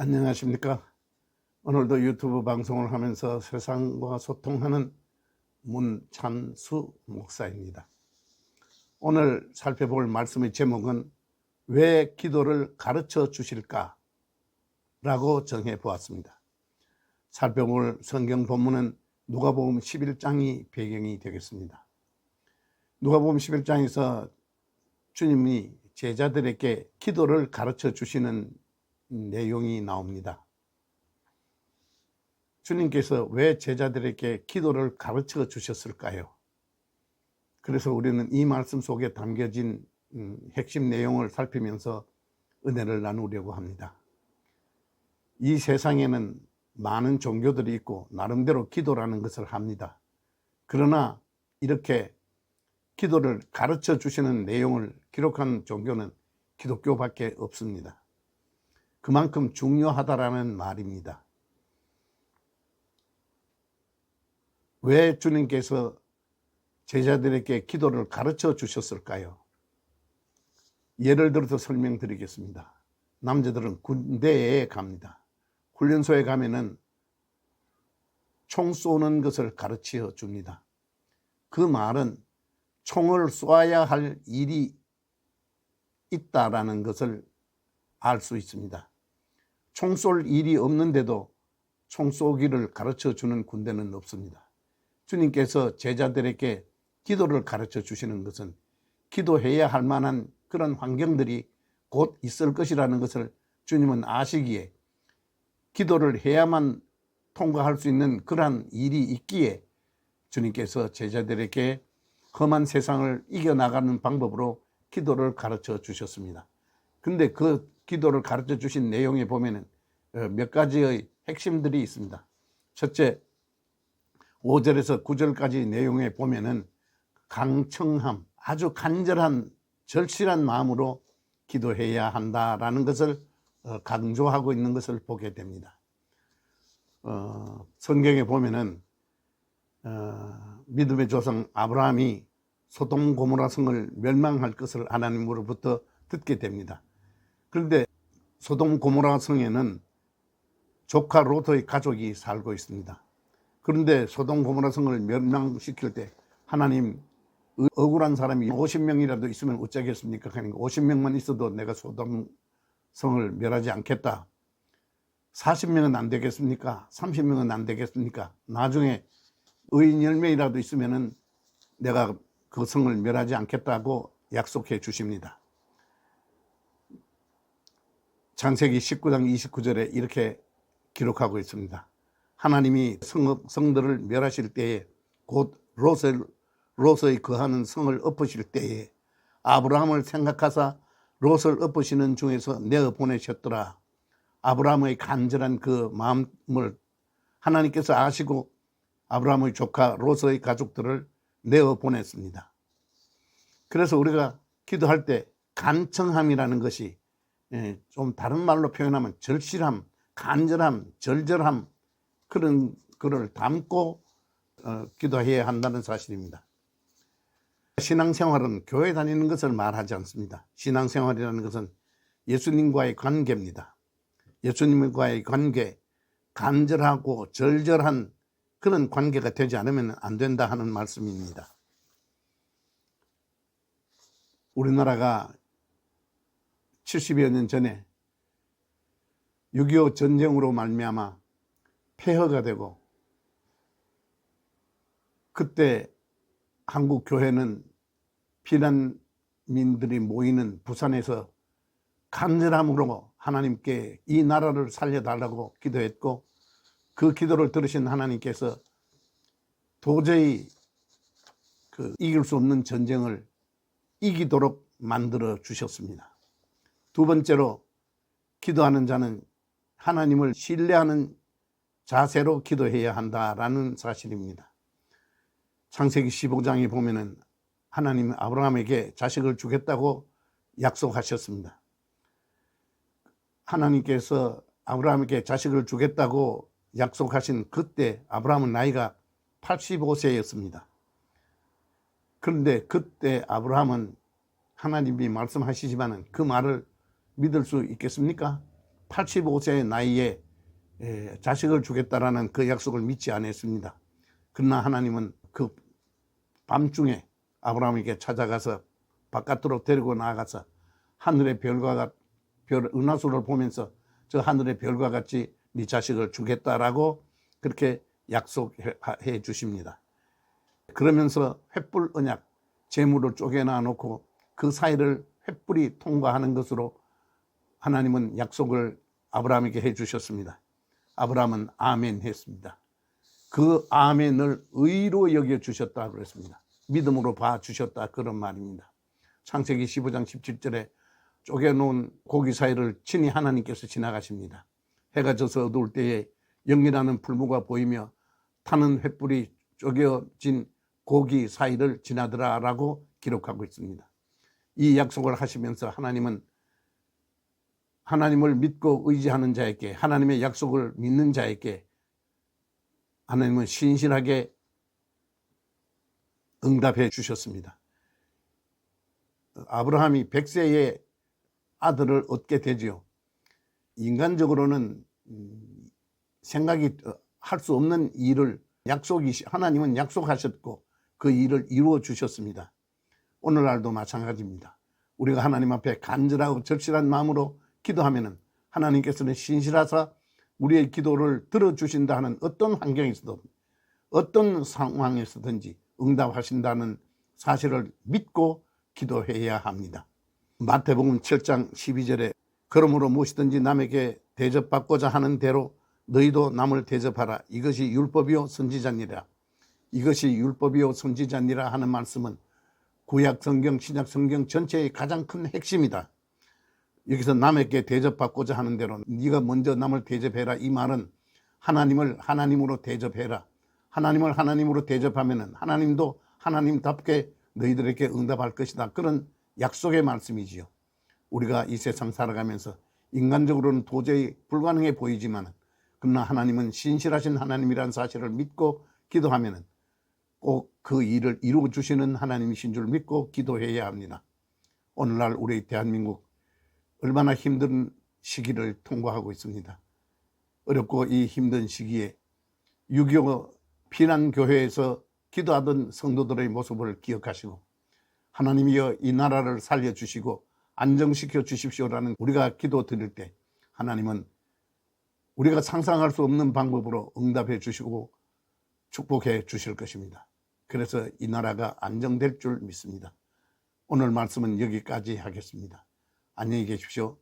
안녕하십니까. 오늘도 유튜브 방송을 하면서 세상과 소통하는 문찬수 목사입니다. 오늘 살펴볼 말씀의 제목은 왜 기도를 가르쳐 주실까? 라고 정해 보았습니다. 살펴볼 성경 본문은 누가복음 11장이 배경이 되겠습니다. 누가복음 11장에서 주님이 제자들에게 기도를 가르쳐 주시는 내용이 나옵니다. 주님께서 왜 제자들에게 기도를 가르쳐 주셨을까요? 그래서 우리는 이 말씀 속에 담겨진 핵심 내용을 살피면서 은혜를 나누려고 합니다. 이 세상에는 많은 종교들이 있고 나름대로 기도라는 것을 합니다. 그러나 이렇게 기도를 가르쳐 주시는 내용을 기록한 종교는 기독교밖에 없습니다. 그만큼 중요하다라는 말입니다. 왜 주님께서 제자들에게 기도를 가르쳐 주셨을까요? 예를 들어서 설명드리겠습니다. 남자들은 군대에 갑니다. 훈련소에 가면은 총 쏘는 것을 가르쳐 줍니다. 그 말은 총을 쏘아야 할 일이 있다라는 것을 알 수 있습니다. 총 쏠 일이 없는데도 총 쏘기를 가르쳐 주는 군대는 없습니다. 주님께서 제자들에게 기도를 가르쳐 주시는 것은 기도해야 할 만한 그런 환경들이 곧 있을 것이라는 것을 주님은 아시기에 기도를 해야만 통과할 수 있는 그러한 일이 있기에 주님께서 제자들에게 험한 세상을 이겨나가는 방법으로 기도를 가르쳐 주셨습니다. 근데 그 기도를 가르쳐 주신 내용에 보면은 몇 가지의 핵심들이 있습니다. 첫째, 5절에서 9절까지 내용에 보면은 강청함, 아주 간절한 절실한 마음으로 기도해야 한다라는 것을 강조하고 있는 것을 보게 됩니다. 성경에 보면은 믿음의 조상 아브라함이 소돔 고모라 성을 멸망할 것을 하나님으로부터 듣게 됩니다. 그런데 소돔 고모라 성에는 조카 롯의 가족이 살고 있습니다. 그런데 소돔 고모라 성을 멸망시킬 때 하나님, 억울한 사람이 50명이라도 있으면 어쩌겠습니까? 그러니까 50명만 있어도 내가 소돔 성을 멸하지 않겠다. 40명은 안 되겠습니까? 30명은 안 되겠습니까? 나중에 의인 10명이라도 있으면은 내가 그 성을 멸하지 않겠다고 약속해 주십니다. 창세기 19장 29절에 이렇게 기록하고 있습니다. 하나님이 성들을 멸하실 때에 곧 롯의 거하는 성을 엎으실 때에 아브라함을 생각하사 롯을 엎으시는 중에서 내어 보내셨더라. 아브라함의 간절한 그 마음을 하나님께서 아시고 아브라함의 조카 롯의 가족들을 내어 보냈습니다. 그래서 우리가 기도할 때 간청함이라는 것이 좀 다른 말로 표현하면 절실함, 간절함, 절절함, 그런 거를 담고 기도해야 한다는 사실입니다. 신앙생활은 교회 다니는 것을 말하지 않습니다. 신앙생활이라는 것은 예수님과의 관계입니다. 예수님과의 관계, 간절하고 절절한 그런 관계가 되지 않으면 안 된다 하는 말씀입니다. 우리나라가 70여 년 전에 6.25 전쟁으로 말미암아 폐허가 되고 그때 한국 교회는 피난민들이 모이는 부산에서 간절함으로 하나님께 이 나라를 살려달라고 기도했고 그 기도를 들으신 하나님께서 도저히 이길 수 없는 전쟁을 이기도록 만들어 주셨습니다. 두 번째로 기도하는 자는 하나님을 신뢰하는 자세로 기도해야 한다라는 사실입니다. 창세기 15장에 보면은 하나님은 아브라함에게 자식을 주겠다고 약속하셨습니다. 하나님께서 아브라함에게 자식을 주겠다고 약속하신 그때 아브라함은 나이가 85세였습니다. 그런데 그때 아브라함은 하나님이 말씀하시지만 그 말을 믿을 수 있겠습니까? 85세의 나이에 자식을 주겠다라는 그 약속을 믿지 않았습니다. 그러나 하나님은 그 밤중에 아브라함에게 찾아가서 바깥으로 데리고 나가서 하늘의 별과 별 은하수를 보면서 저 하늘의 별과 같이 네 자식을 주겠다라고 그렇게 약속해 주십니다. 그러면서 횃불 언약, 재물을 쪼개놔 놓고 그 사이를 횃불이 통과하는 것으로 하나님은 약속을 아브라함에게 해 주셨습니다. 아브라함은 아멘 했습니다. 그 아멘을 의로 여겨 주셨다고 그랬습니다. 믿음으로 봐 주셨다, 그런 말입니다. 창세기 15장 17절에 쪼개놓은 고기 사이를 친히 하나님께서 지나가십니다. 해가 져서 어두울 때에 영이라는 풀무가 보이며 타는 횃불이 쪼개진 고기 사이를 지나더라라고 기록하고 있습니다. 이 약속을 하시면서 하나님은 하나님을 믿고 의지하는 자에게, 하나님의 약속을 믿는 자에게 하나님은 신실하게 응답해 주셨습니다. 아브라함이 100세의 아들을 얻게 되지요. 인간적으로는 생각이 할 수 없는 일을 하나님은 약속하셨고 그 일을 이루어 주셨습니다. 오늘날도 마찬가지입니다. 우리가 하나님 앞에 간절하고 절실한 마음으로 기도하면은 하나님께서는 신실하사 우리의 기도를 들어주신다 하는 어떤 환경에서든 어떤 상황에서든지 응답하신다는 사실을 믿고 기도해야 합니다. 마태복음 7장 12절에 그러므로 무엇이든지 남에게 대접받고자 하는 대로 너희도 남을 대접하라. 이것이 율법이요 선지자니라. 이것이 율법이요 선지자니라 하는 말씀은 구약 성경, 신약 성경 전체의 가장 큰 핵심이다. 여기서 남에게 대접받고자 하는 대로 네가 먼저 남을 대접해라. 이 말은 하나님을 하나님으로 대접해라. 하나님을 하나님으로 대접하면은 하나님도 하나님답게 너희들에게 응답할 것이다. 그런 약속의 말씀이지요. 우리가 이 세상 살아가면서 인간적으로는 도저히 불가능해 보이지만 그러나 하나님은 신실하신 하나님이라는 사실을 믿고 기도하면은 꼭 그 일을 이루어 주시는 하나님이신 줄 믿고 기도해야 합니다. 오늘날 우리 대한민국 얼마나 힘든 시기를 통과하고 있습니다. 어렵고 이 힘든 시기에 6.25 피난교회에서 기도하던 성도들의 모습을 기억하시고 하나님이여 이 나라를 살려주시고 안정시켜 주십시오라는 우리가 기도 드릴 때 하나님은 우리가 상상할 수 없는 방법으로 응답해 주시고 축복해 주실 것입니다. 그래서 이 나라가 안정될 줄 믿습니다. 오늘 말씀은 여기까지 하겠습니다. 안녕히 계십시오.